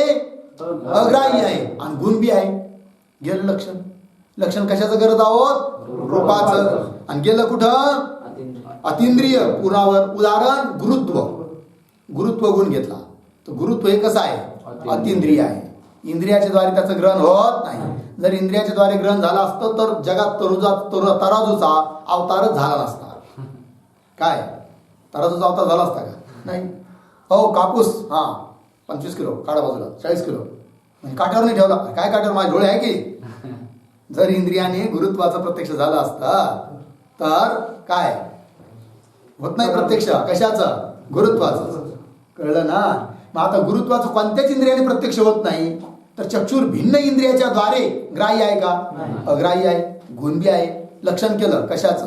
अग्राह्य आहे आणि गुण बी आहे. गेलं लक्षण. लक्षण कशाचं करत आहोत? रूपाचं. आणि गेलं कुठं? अतिंद्रिय गुणावर. उदाहरण गुरुत्व. गुरुत्व गुण घेतला तर गुरुत्व हे कसं आहे? अतिंद्रिय आहे. इंद्रियाच्या द्वारे त्याचं ग्रहण होत नाही. जर इंद्रियाच्या द्वारे ग्रहण झालं असतं तर जगात तराजूचा अवतारच झाला नसता. काय तराजूचा अवतार झाला असता का? नाही. हो कापूस 25 किलो काढा बाजूला, 40 किलो म्हणजे काट्यावर नाही ठेवला. काय काट्यावर? माझे डोळे आहे की. जर इंद्रियाने गुरुत्वाचं प्रत्यक्ष झालं असतं तर काय होत नाही प्रत्यक्ष. कशाचं? गुरुत्वाचं. कळलं ना? मग आता गुरुत्वाचं कोणत्याच इंद्रियाने प्रत्यक्ष होत नाही तर चक्षुर भिन्न इंद्रियाच्या द्वारे ग्राह्य आहे का? अग्राह्य आहे. गुण बी आहे. लक्षण केलं कशाचं?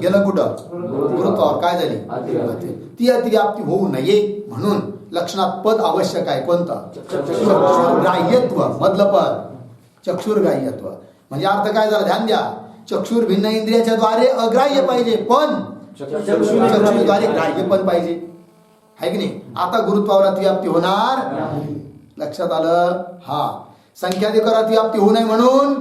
गेलं कुठं? गुरुत्वावर. काय झाली? ती अतिव्याप्ती होऊ नये म्हणून लक्षणात पद आवश्यक आहे. कोणतं? चक्षुर्ग्राह्यत्व. मधलं पद चक्षुर्ग्राह्यत्व. म्हणजे अर्थ काय झाला? ध्यान द्या. चक्षुर भिन्न इंद्रियाच्या द्वारे अग्राह्य पाहिजे पण चक्षुर्द्वारे ग्राह्य पण पाहिजे. आहे की नाही? आता गुरुत्वावर अतिव्याप्ती होणार नाही. लक्षात आलं? संख्याधिकार अतिव्याप्ती होऊ नये म्हणून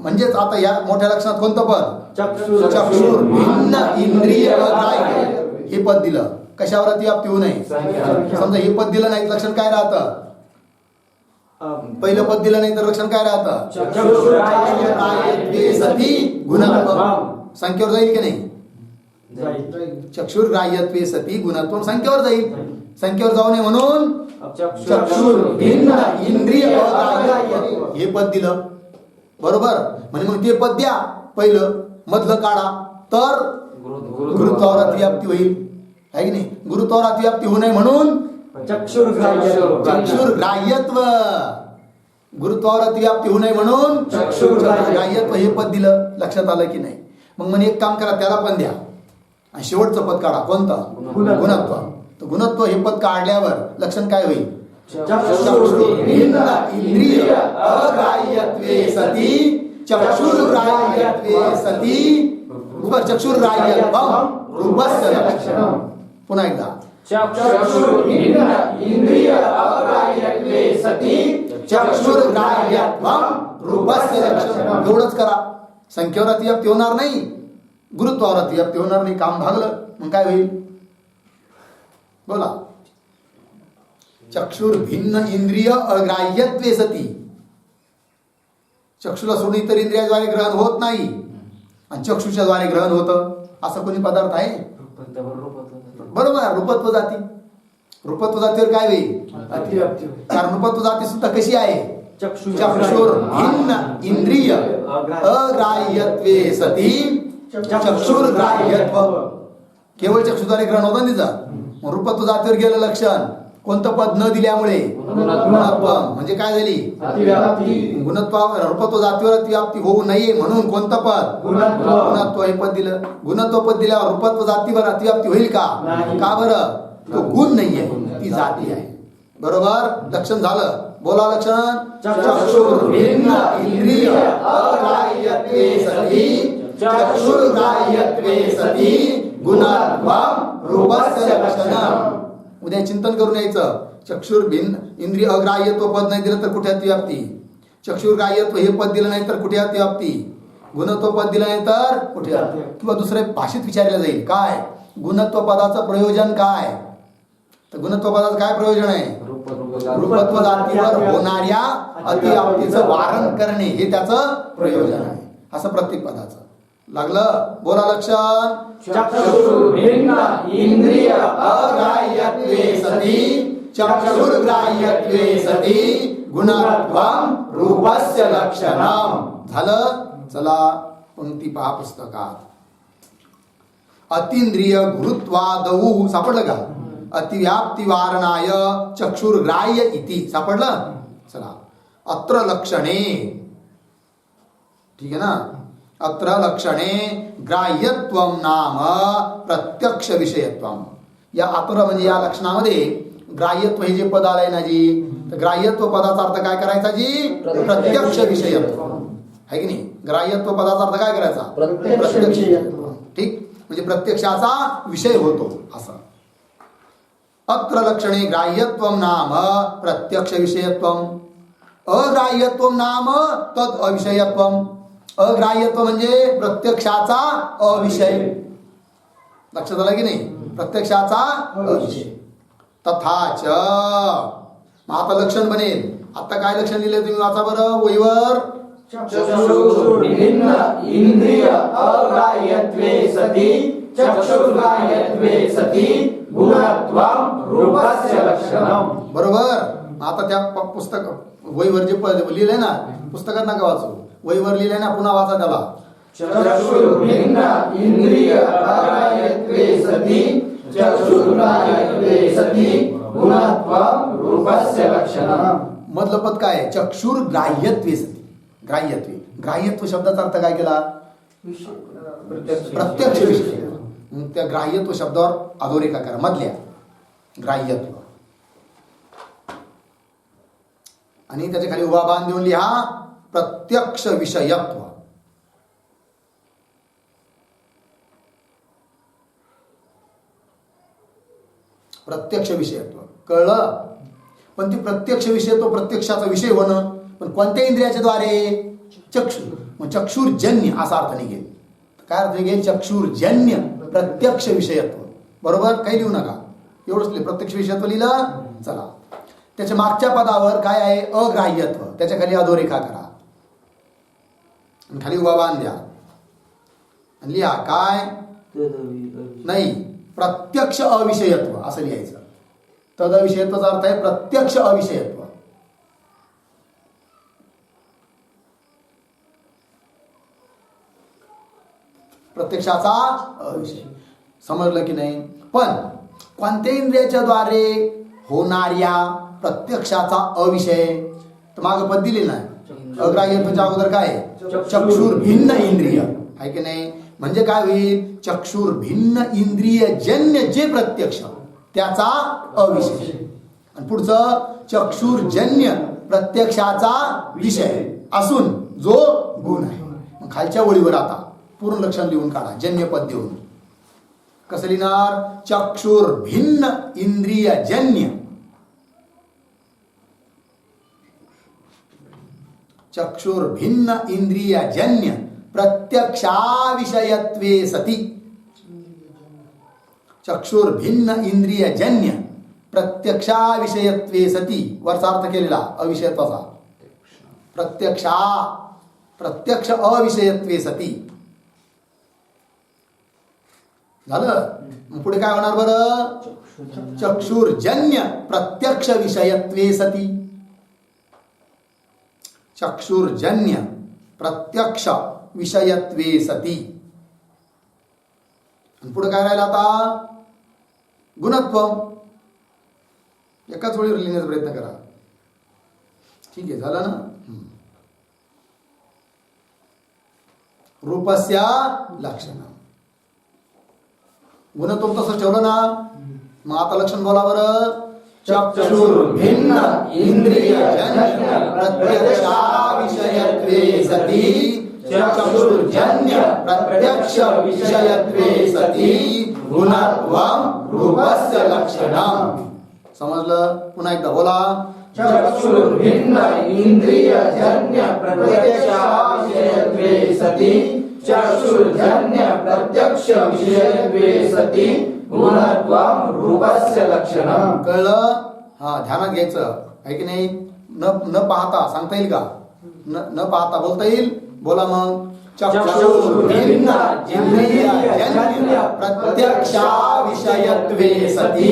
म्हणजेच आता या मोठ्या लक्षणात कोणतं पद? चक्षुर भिन्न इंद्रिय अग्राह्य हे पद दिलं. कशावर अतिव्याप्ती होऊ नये? समजा हे पद दिलं नाही लक्षण काय राहतं? पहिलं पद दिलं नाही तर लक्षण काय राहतं? सती गुणत्वम. संख्येवर जाईल की नाही? चक्षुर्ग्राह्यत्वे सती गुणत्वम संख्येवर जाईल. संख्येवर जाऊ नये म्हणून चक्षुर भिन्न इंद्रिय अग्राह्य हे पद दिलं. बरोबर? म्हणजे मग ते पद द्या पहिलं, मधलं काढा तर गुरुत्वावर अतिव्याप्ती होईल. आहे की नाही? गुरुत्वावर अतिव्याप्ती होऊ नये म्हणून चक्षुर्ग्राह्यत्व, गुरुत्वावर अतिव्याप्ती होऊ नये म्हणून चक्षुर्ग्राह्यत्व हे पद दिलं. लक्षात आलं की नाही? मग म्हणे एक काम करा, त्याला पण द्या आणि शेवटचं पद काढा. कोणतं? गुणत्व. तर गुणत्व हे पद काढल्यावर लक्षण काय होईल? इंद्रिय अग्राह्यत्वे सती चक्षुर्ग्राह्यत्वे सती चक्षुर्ग्राह्यत्वम रूपस्य लक्षणम. पुन्हा एकदा इंद्रिय अग्राह्यत्वे सती चक्षुर्ग्राह्यत्वम रूपस्य लक्षणम. एवढंच करा. संख्येवर अतिव्याप्ती होणार नाही, गुरुत्वावर अतिव्याप्ती होणार नाही. काम भागलं. मग काय होईल? बोला. चक्षुर्भिन्न इंद्रिय अग्राह्यत्वे सती. चक्षुला सोडून इतर इंद्रियाद्वारे ग्रहण होत नाही आणि चक्षुच्या द्वारे ग्रहण होतं. असं कोणी पदार्थ आहे? बरोबर. रूपत्व जाती. रूपत्व जातीवर काय होईल? अतिव्याप्ती. कारण रूपत्व जाती सुद्धा कशी आहे? चक्षुर्भिन्न इंद्रिय अग्राह्यत्वे सती चक्षुर्ग्राह्यत्व. केवळ चक्षुद्वारे ग्रहण होतं तिचं. मग रूपत्व जातीवर गेलं लक्षण. कोणतं पद न दिल्यामुळे? गुणत्व. म्हणजे काय झाली? गुणत्वावर रूपत्व जातीवर अतिव्याप्ती होऊ नये म्हणून कोणतं पद? गुणत्व हे पद दिलं. गुणत्व पद दिल्यावर रूपत्व जातीवर अतिव्याप्ती होईल का? का बरं? तो गुण नाहीये, ती जाती आहे. बरोबर. लक्षण झालं. बोला लक्षण. चक्षुर्भिन्न इंद्रिय अग्राह्यत्वे सती चक्षुर्ग्राह्यत्वे सती गुणत्वम रूपस्य लक्षणम. उद्या चिंतन करून यायचं. चक्षुर्भिन्न इंद्रिय अग्राह्यत्व पद नाही दिलं तर कुठे अतिव्याप्ती? चक्षुर्ग्राह्यत्व हे पद दिलं नाही तर कुठे अतिव्याप्ती? गुणत्व पद दिलं नाही तर कुठे? किंवा दुसऱ्या भाषेत विचारलं जाईल, काय गुणत्व पदाचं प्रयोजन काय? तर गुणत्व पदाचं काय प्रयोजन आहे? रूपत्व जातीवर होणाऱ्या अतिव्याप्तीचं वारण करणे हे त्याचं प्रयोजन आहे. असं प्रत्येक पदाचं लागलं. बोला लक्षण. चक्षुर्भिन्न इंद्रिय अग्राह्यत्वे सती चक्षुर्ग्राह्यत्वे सती गुणत्वम रूपस्य लक्षणम. झालं. चला पंक्ती पहा पुस्तकात. अतींद्रिय गुरुत्वादौ सापडलं का? अतिव्याप्ती वारणाय चक्षुर्ग्राह्य इति सापडलं. चला. अत्र लक्षणे. ठीक आहे ना? अत्र लक्षणे ग्राह्यत्वम नाम प्रत्यक्ष विषयत्वम. या अत्र म्हणजे या लक्षणामध्ये ग्राह्यत्व हे जे पद आलंय ना जी, तर ग्राह्यत्व पदाचा अर्थ काय करायचा जी? प्रत्यक्ष विषयत्व आहे की नाही? ग्राह्यत्व पदाचा अर्थ काय करायचा? प्रत्यक्ष विषयत्व. ठीक. म्हणजे प्रत्यक्षाचा विषय होतो असं. अत्र लक्षणे ग्राह्यत्वम नाम प्रत्यक्ष विषयत्वम. अग्राह्यत्वम नाम तद अविषयत्वम. अग्राह्यत्व म्हणजे प्रत्यक्षाचा अविषय. लक्षात आलं की नाही? प्रत्यक्षाचा अविषय. तथाच. मग आता लक्षण बनेल. आता काय लक्षण लिहिले तुम्ही वाचा बरं वहीवर. चक्षुर्भिन्न इंद्रिय अग्राह्यत्वे सती चक्षुर्ग्राह्यत्वे सती गुणत्वम रूपस्य लक्षणम. बरोबर. आता त्या पुस्तक वहीवर जे लिहिलंय ना, पुस्तकात नका वाचू, वहीवर लिहिलंय ना, पुन्हा वाचा त्याला. चक्षुर्भिन्न इंद्रिय अग्राह्यत्वे सती चक्षुर्ग्राह्यत्वे सती गुणत्वम रूपस्य लक्षणम. मधलं पद काय आहे? चक्षुर्ग्राह्यत्वे सती. ग्राह्यत्वे. ग्राह्यत्व शब्दाचा अर्थ काय केला? प्रत्यक्ष विषय. मग त्या ग्राह्यत्व शब्दावर अधोरेखा करा. मधल्या ग्राह्यत्व आणि त्याच्या खाली उभा बाण देऊन लिहा प्रत्यक्ष विषयत्व. प्रत्यक्ष विषयत्व कळलं? पण ती प्रत्यक्ष विषयत्व प्रत्यक्षाचा विषय होणं, पण कोणत्या इंद्रियाच्या द्वारे? चक्षु. मग चक्षुर्जन्य असा अर्थ निघेल. काय अर्थ निघेल? चक्षुर्जन्य प्रत्यक्ष विषयत्व. बरोबर. काही लिहू नका, एवढंच लिहिलं. प्रत्यक्ष विषयत्व लिहिलं. चला. त्याच्या मागच्या पदावर काय आहे? अग्राह्यत्व. त्याच्या खाली अधोरेखा करा, खाली उभा बाण द्या आणि लिहा काय? नाही, प्रत्यक्ष अविषयत्व असं लिहायचं. तद अविषयत्वाचा अर्थ आहे प्रत्यक्ष अविषयत्व. प्रत्यक्षाचा अविषय. समजलं की नाही? पण कोणत्या इंद्रियाच्या द्वारे होणाऱ्या प्रत्यक्षाचा अविषय. तर माग पद दिले ना, अग्राह्यत्वाच्या अगोदर काय आहे? चक्षुर भिन्न इंद्रिय आहे की नाही. म्हणजे काय होईल? चक्षुर भिन्न इंद्रिय जन्य जे प्रत्यक्ष त्याचा अविषय. आणि पुढचं चक्षुर्जन्य प्रत्यक्षाचा विषय असून जो गुण आहे. मग खालच्या ओळीवर आता पूर्ण लक्षण लिहून काढा, जन्य पद देऊन. कसं लिहिणार? चक्षुर भिन्न इंद्रिय जन्य, चक्षुर भिन्न इंद्रिय जन्य प्रत्यक्षाविषयत्वे सती. चक्षुर भिन्न इंद्रिय जन्य प्रत्यक्षाविषयत्वे सती. वरचा अर्थ केलेला अविषयत्वाचा. प्रत्यक्ष अविषयत्वे सती झालं. मग पुढे काय होणार बरं? चक्षुर्जन्य प्रत्यक्ष विषयत्वे सती. चक्षुर्जन्य प्रत्यक्ष विषयत्वे सती. पुढे काय राहिलं आता? गुणत्व. एकाच वेळी लिहिण्याचा प्रयत्न करा. ठीक आहे, झालं ना? रूपस्य लक्षण. गुणत्व तसं ठेवलं ना. मग आता लक्षण बोला बरं. चक्षुर्भिन्न इंद्रिय जन्य प्रत्यक्षाविषयत्वे सती. चक्षुर्जन्य प्रत्यक्ष विषयत्वे सती गुणत्वं रूपस्य लक्षणम्. समजलं? पुन्हा एकदा बोला. चक्षुर्भिन्न इंद्रिय जन्य प्रत्यक्षाविषयत्वे सती चक्षुर्जन्य प्रत्यक्ष विषयत्वे सती गुणत्वं रूपस्य लक्षणम्. कळलं? हा, ध्यानात घ्यायचं आहे की नाही. न पाहता सांगता येईल का? न पाहता बोलता येईल? बोला मग. चक्षुर्भिन्न इंद्रिय जन्य प्रत्यक्षाविषयत्वे सती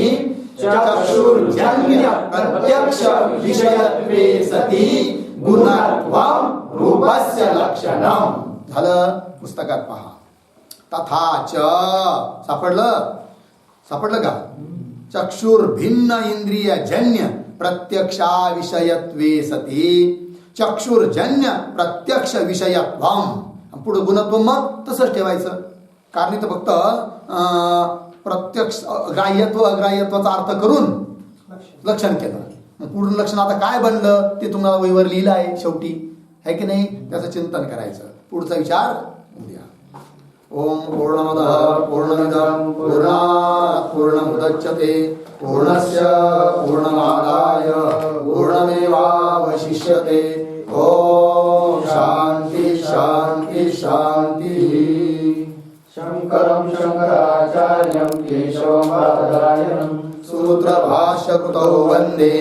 चक्षुर्जन्य प्रत्यक्ष विषयत्वे सती गुणत्वं रूपस्य लक्षणम्. झालं? पुस्तकात पहा. तथाच. सापडलं का? चक्षुर्भिन्न इंद्रिय जन्य प्रत्यक्षाविषयत्वे सती चक्षुर्जन्य प्रत्यक्ष विषयत्वम्. पुढे गुणत्व मग तसंच ठेवायचं. कारण इथं फक्त प्रत्यक्ष ग्राह्यत्व अग्राह्यत्वाचा अर्थ करून लक्षण केलं. मग पूर्ण लक्षण आता काय बनलं ते तुम्हाला वहीवर लिहिलं आहे शेवटी, है की नाही? त्याचं चिंतन करायचं. पुढचा विचार उद्या. ओम पूर्णमदः पूर्णमिदं पूर्णात् पूर्णमुदच्यते पूर्णस्य पूर्णमादाय पूर्णमेवावशिष्यते. ओम शांति शांति शांति. शंकरं शंकराचार्यं केशवं बादरायणं सूत्रभाष्यकृतौ वन्दे